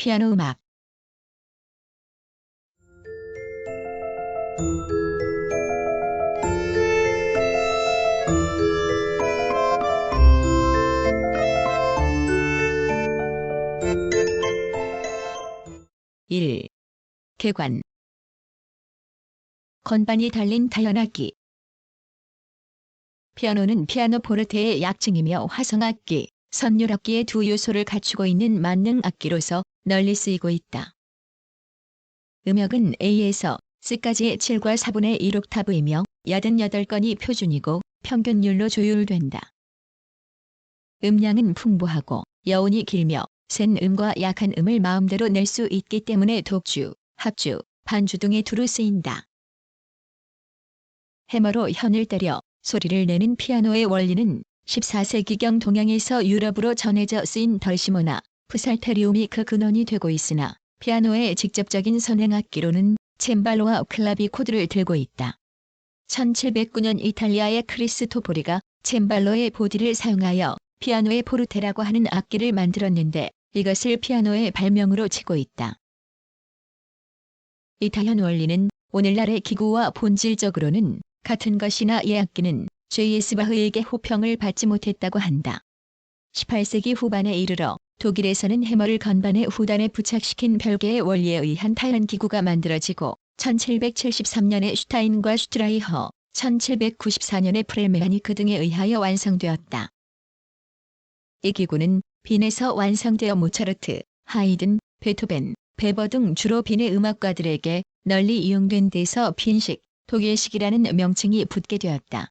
피아노 음악. 일. 계관. 건반이 달린 타현악기. 피아노는 피아노포르테의 약칭이며 화성악기, 선율악기의 두 요소를 갖추고 있는 만능 악기로서 널리 쓰이고 있다. 음역은 A에서 C까지의 7과 4분의 1 옥타브이며 88건이 표준이고 평균율로 조율된다. 음량은 풍부하고 여운이 길며 센 음과 약한 음을 마음대로 낼 수 있기 때문에 독주, 합주, 반주 등의 두루 쓰인다. 해머로 현을 때려 소리를 내는 피아노의 원리는 14세기경 동양에서 유럽으로 전해져 쓰인 덜시모나, 프살테리움이 그 근원이 되고 있으나 피아노의 직접적인 선행악기로는 쳔발로와 클라비코드를 들고 있다. 1709년 이탈리아의 크리스토포리가 쳔발로의 보디를 사용하여 피아노의 포르테라고 하는 악기를 만들었는데 이것을 피아노의 발명으로 치고 있다. 이 타현 원리는 오늘날의 기구와 본질적으로는 같은 것이나 이 악기는 J.S. 바흐에게 호평을 받지 못했다고 한다. 18세기 후반에 이르러 독일에서는 해머를 건반의 후단에 부착시킨 별개의 원리에 의한 타현 기구가 만들어지고 1773년에 슈타인과 슈트라이허, 1794년에 프렐메하니크 등에 의하여 완성되었다. 이 기구는 빈에서 완성되어 모차르트, 하이든, 베토벤, 베버 등 주로 빈의 음악가들에게 널리 이용된 데서 빈식, 독일식이라는 명칭이 붙게 되었다.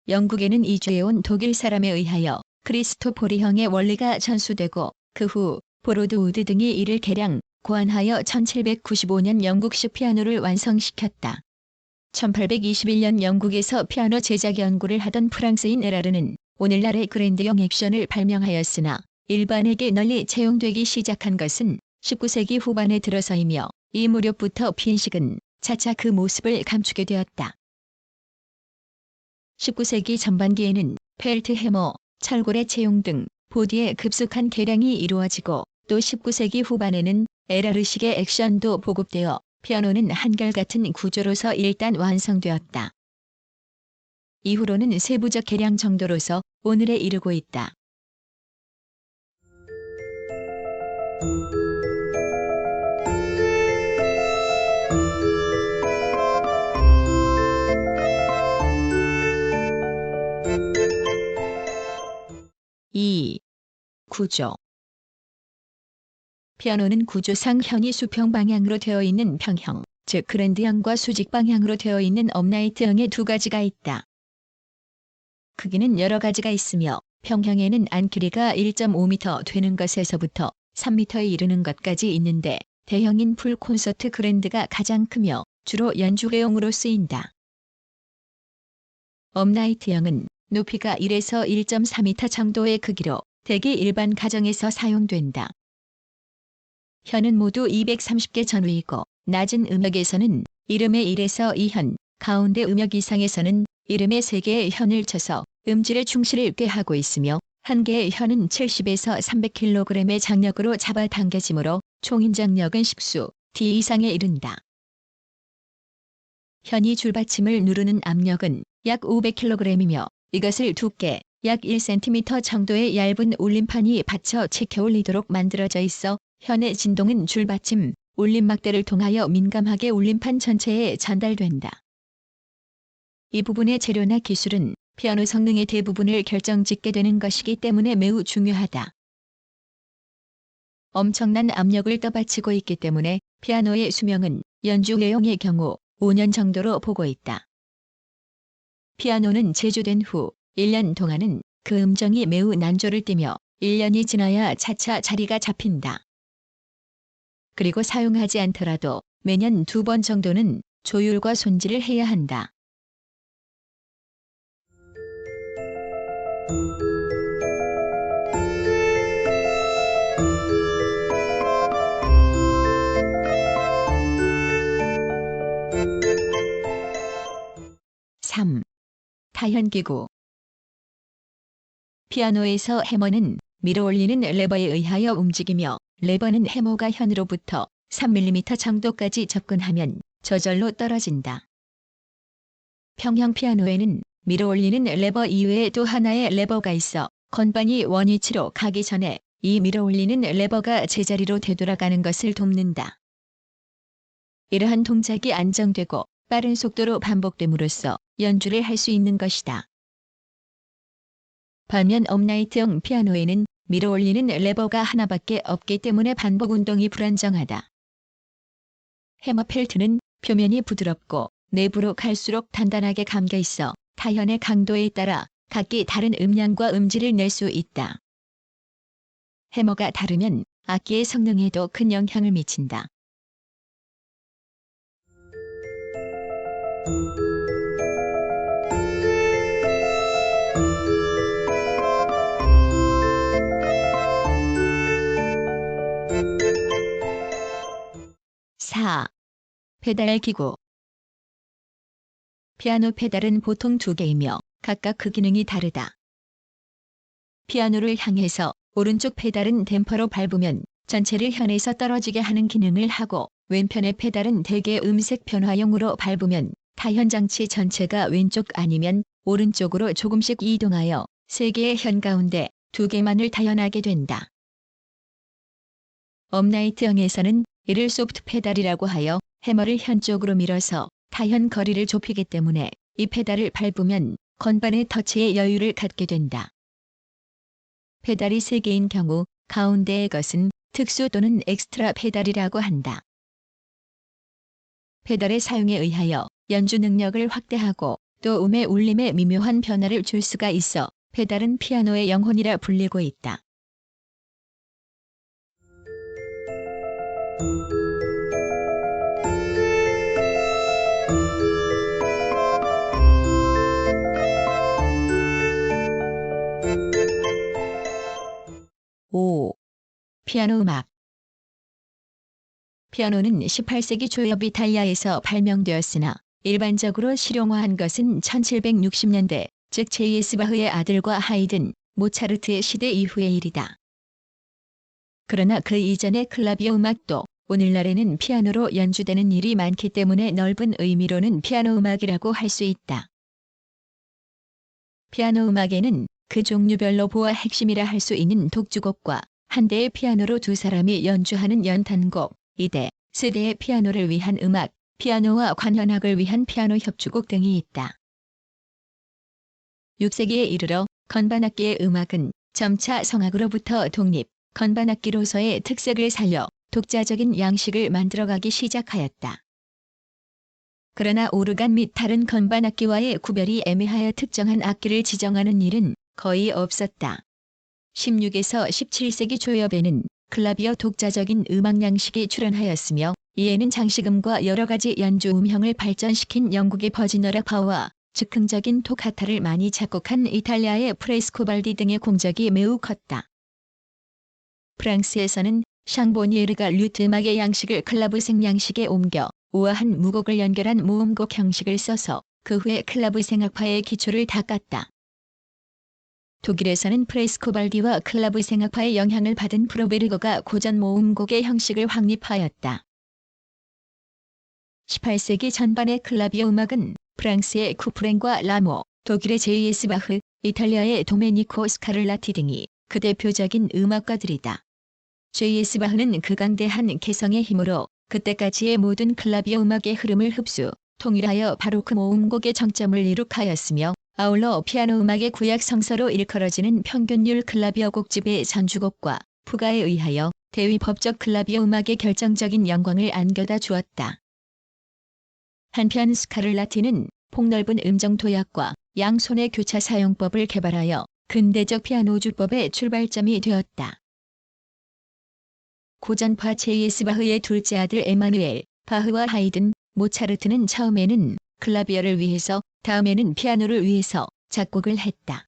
영국에는 이주해온 독일 사람에 의하여 크리스토포리형의 원리가 전수되고 그 후 보로드우드 등이 이를 개량, 고안하여 1795년 영국식 피아노를 완성시켰다. 1821년 영국에서 피아노 제작 연구를 하던 프랑스인 에라르는 오늘날의 그랜드형 액션을 발명하였으나 일반에게 널리 채용되기 시작한 것은 19세기 후반에 들어서이며 이 무렵부터 빈식은 차차 그 모습을 감추게 되었다. 19세기 전반기에는 펠트 해머, 철골의 채용 등 보디의 급속한 개량이 이루어지고 또 19세기 후반에는 에라르식의 액션도 보급되어 피아노는 한결같은 구조로서 일단 완성되었다. 이후로는 세부적 개량 정도로서 오늘에 이르고 있다. 이. 구조. 피아노는 구조상 현이 수평 방향으로 되어 있는 평형, 즉 그랜드형과 수직 방향으로 되어 있는 업라이트형의 두 가지가 있다. 크기는 여러 가지가 있으며 평형에는 안 길이가 1.5m 되는 것에서부터 3m에 이르는 것까지 있는데 대형인 풀 콘서트 그랜드가 가장 크며 주로 연주회용으로 쓰인다. 업라이트형은 높이가 1에서 1.4m 정도의 크기로 대개 일반 가정에서 사용된다. 현은 모두 230개 전후이고 낮은 음역에서는 이름의 1에서 2현, 가운데 음역 이상에서는 이름의 3개의 현을 쳐서 음질의 충실을 꾀하고 있으며 한 개의 현은 70에서 300kg의 장력으로 잡아당겨지므로 총인장력은 10수 D 이상에 이른다. 현이 줄받침을 누르는 압력은 약 500kg이며 이것을 두께 약 1cm 정도의 얇은 울림판이 받쳐 치켜 올리도록 만들어져 있어 현의 진동은 줄받침, 울림막대를 통하여 민감하게 울림판 전체에 전달된다. 이 부분의 재료나 기술은 피아노 성능의 대부분을 결정짓게 되는 것이기 때문에 매우 중요하다. 엄청난 압력을 떠받치고 있기 때문에 피아노의 수명은 연주회용의 경우 5년 정도로 보고 있다. 피아노는 제조된 후 1년 동안은 그 음정이 매우 난조를 띠며 1년이 지나야 차차 자리가 잡힌다. 그리고 사용하지 않더라도 매년 2번 정도는 조율과 손질을 해야 한다. 타현기구. 피아노에서 해머는 밀어올리는 레버에 의하여 움직이며 레버는 해머가 현으로부터 3mm 정도까지 접근하면 저절로 떨어진다. 평형 피아노에는 밀어올리는 레버 이외에 또 하나의 레버가 있어 건반이 원위치로 가기 전에 이 밀어올리는 레버가 제자리로 되돌아가는 것을 돕는다. 이러한 동작이 안정되고 빠른 속도로 반복됨으로써 연주를 할 수 있는 것이다. 반면 업라이트형 피아노에는 밀어올리는 레버가 하나밖에 없기 때문에 반복 운동이 불안정하다. 해머 펠트는 표면이 부드럽고 내부로 갈수록 단단하게 감겨 있어 타현의 강도에 따라 각기 다른 음량과 음질을 낼 수 있다. 해머가 다르면 악기의 성능에도 큰 영향을 미친다. 페달 기구. 피아노 페달은 보통 두 개이며 각각 그 기능이 다르다. 피아노를 향해서 오른쪽 페달은 댐퍼로 밟으면 전체를 현에서 떨어지게 하는 기능을 하고 왼편의 페달은 대개 음색 변화용으로 밟으면 타현 장치 전체가 왼쪽 아니면 오른쪽으로 조금씩 이동하여 세 개의 현 가운데 두 개만을 타현하게 된다. 업라이트형에서는 이를 소프트 페달이라고 하여 해머를 현 쪽으로 밀어서 타현 거리를 좁히기 때문에 이 페달을 밟으면 건반의 터치에 여유를 갖게 된다. 페달이 3개인 경우 가운데의 것은 특수 또는 엑스트라 페달이라고 한다. 페달의 사용에 의하여 연주 능력을 확대하고 또 음의 울림에 미묘한 변화를 줄 수가 있어 페달은 피아노의 영혼이라 불리고 있다. 피아노 음악. 피아노는 18세기 초엽 이탈리아에서 발명되었으나 일반적으로 실용화한 것은 1760년대, 즉 J.S. 바흐의 아들과 하이든, 모차르트의 시대 이후의 일이다. 그러나 그 이전의 클라비오 음악도 오늘날에는 피아노로 연주되는 일이 많기 때문에 넓은 의미로는 피아노 음악이라고 할 수 있다. 피아노 음악에는 그 종류별로 보아 핵심이라 할 수 있는 독주곡과 한 대의 피아노로 두 사람이 연주하는 연탄곡, 2대, 세대의 피아노를 위한 음악, 피아노와 관현악을 위한 피아노 협주곡 등이 있다. 6세기에 이르러 건반악기의 음악은 점차 성악으로부터 독립, 건반악기로서의 특색을 살려 독자적인 양식을 만들어가기 시작하였다. 그러나 오르간 및 다른 건반악기와의 구별이 애매하여 특정한 악기를 지정하는 일은 거의 없었다. 16에서 17세기 초엽에는 클라비어 독자적인 음악 양식이 출현하였으며 이에는 장식음과 여러 가지 연주 음형을 발전시킨 영국의 버지너라 파와 즉흥적인 토카타를 많이 작곡한 이탈리아의 프레스코발디 등의 공적이 매우 컸다. 프랑스에서는 샹보니에르가 류트 음악의 양식을 클라브생 양식에 옮겨 우아한 무곡을 연결한 모음곡 형식을 써서 그 후에 클라브생 악파의 기초를 닦았다. 독일에서는 프레스코발디와 클라브생 악파의 영향을 받은 프로베르거가 고전 모음곡의 형식을 확립하였다. 18세기 전반의 클라비오 음악은 프랑스의 쿠프랭과 라모, 독일의 J.S. 바흐, 이탈리아의 도메니코 스카를라티 등이 그 대표적인 음악가들이다. J.S. 바흐는 극강대한 개성의 힘으로 그때까지의 모든 클라비오 음악의 흐름을 흡수, 통일하여 바로크 모음곡의 정점을 이룩하였으며 아울러 피아노 음악의 구약 성서로 일컬어지는 평균율 클라비오 곡집의 전주곡과 푸가에 의하여 대위법적 클라비오 음악의 결정적인 영광을 안겨다 주었다. 한편 스카를라티는 폭넓은 음정 도약과 양손의 교차 사용법을 개발하여 근대적 피아노 주법의 출발점이 되었다. 고전파 J.S. 바흐의 둘째 아들 에마누엘, 바흐와 하이든, 모차르트는 처음에는 클라비어를 위해서, 다음에는 피아노를 위해서 작곡을 했다.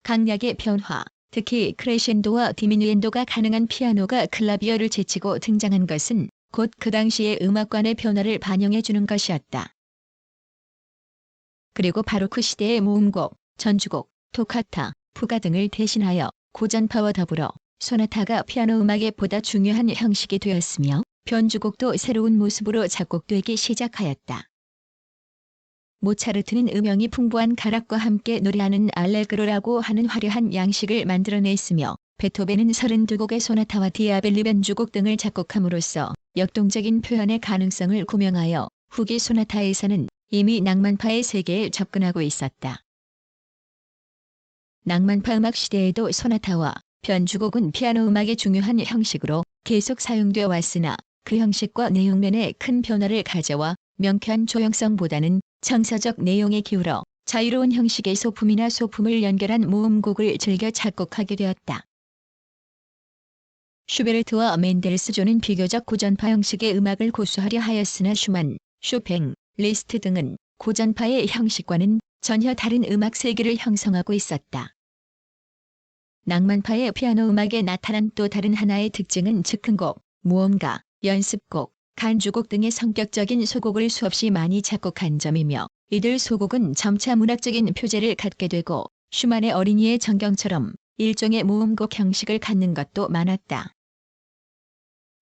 강약의 변화, 특히 크레셴도와 디미누엔도가 가능한 피아노가 클라비어를 제치고 등장한 것은 곧 그 당시의 음악관의 변화를 반영해 주는 것이었다. 그리고 바로크 시대의 모음곡, 전주곡, 토카타, 푸가 등을 대신하여 고전파와 더불어 소나타가 피아노 음악의 보다 중요한 형식이 되었으며 변주곡도 새로운 모습으로 작곡되기 시작하였다. 모차르트는 음영이 풍부한 가락과 함께 노래하는 알레그로라고 하는 화려한 양식을 만들어냈으며 베토벤은 32곡의 소나타와 디아벨리 변주곡 등을 작곡함으로써 역동적인 표현의 가능성을 구명하여 후기 소나타에서는 이미 낭만파의 세계에 접근하고 있었다. 낭만파 음악 시대에도 소나타와 변주곡은 피아노 음악의 중요한 형식으로 계속 사용되어 왔으나 그 형식과 내용면에 큰 변화를 가져와 명쾌한 조형성보다는 정서적 내용에 기울어 자유로운 형식의 소품이나 소품을 연결한 모음곡을 즐겨 작곡하게 되었다. 슈베르트와 멘델스존은 비교적 고전파 형식의 음악을 고수하려 하였으나 슈만, 쇼팽, 리스트 등은 고전파의 형식과는 전혀 다른 음악 세계를 형성하고 있었다. 낭만파의 피아노 음악에 나타난 또 다른 하나의 특징은 즉흥곡, 모음가, 연습곡, 간주곡 등의 성격적인 소곡을 수없이 많이 작곡한 점이며 이들 소곡은 점차 문학적인 표제를 갖게 되고 슈만의 어린이의 전경처럼 일종의 모음곡 형식을 갖는 것도 많았다.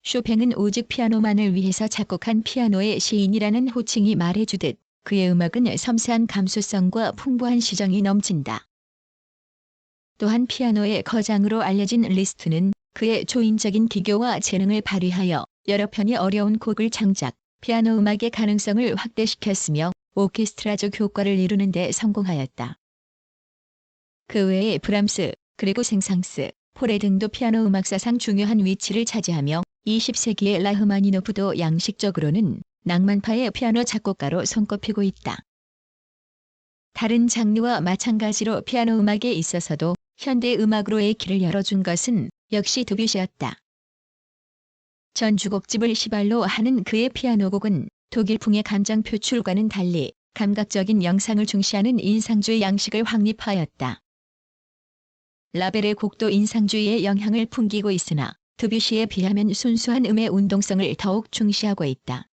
쇼팽은 오직 피아노만을 위해서 작곡한 피아노의 시인이라는 호칭이 말해주듯 그의 음악은 섬세한 감수성과 풍부한 시정이 넘친다. 또한 피아노의 거장으로 알려진 리스트는 그의 초인적인 기교와 재능을 발휘하여 여러 편이 어려운 곡을 창작, 피아노 음악의 가능성을 확대시켰으며 오케스트라적 효과를 이루는 데 성공하였다. 그 외에 브람스, 그리고 생상스, 포레 등도 피아노 음악사상 중요한 위치를 차지하며 20세기의 라흐마니노프도 양식적으로는 낭만파의 피아노 작곡가로 손꼽히고 있다. 다른 장르와 마찬가지로 피아노 음악에 있어서도 현대 음악으로의 길을 열어준 것은 역시 드뷔시였다. 전주곡집을 시발로 하는 그의 피아노곡은 독일풍의 감정 표출과는 달리 감각적인 영상을 중시하는 인상주의 양식을 확립하였다. 라벨의 곡도 인상주의의 영향을 풍기고 있으나 드뷔시에 비하면 순수한 음의 운동성을 더욱 중시하고 있다.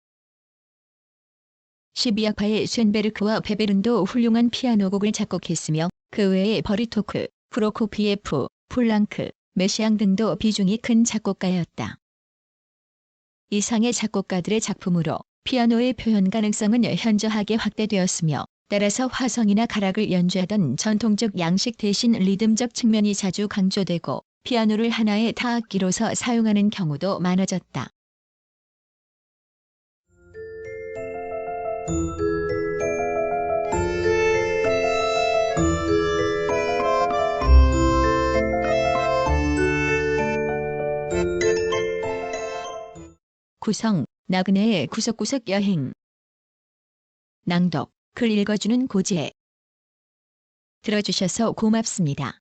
12악파의 쇤베르크와 베베른도 훌륭한 피아노곡을 작곡했으며 그 외에 버리토크, 프로코피예프, 플랑크, 메시앙 등도 비중이 큰 작곡가였다. 이상의 작곡가들의 작품으로 피아노의 표현 가능성은 현저하게 확대되었으며 따라서 화성이나 가락을 연주하던 전통적 양식 대신 리듬적 측면이 자주 강조되고 피아노를 하나의 타악기로서 사용하는 경우도 많아졌다. 구성, 나그네의 구석구석 여행. 낭독, 글 읽어주는 고지혜. 들어주셔서 고맙습니다.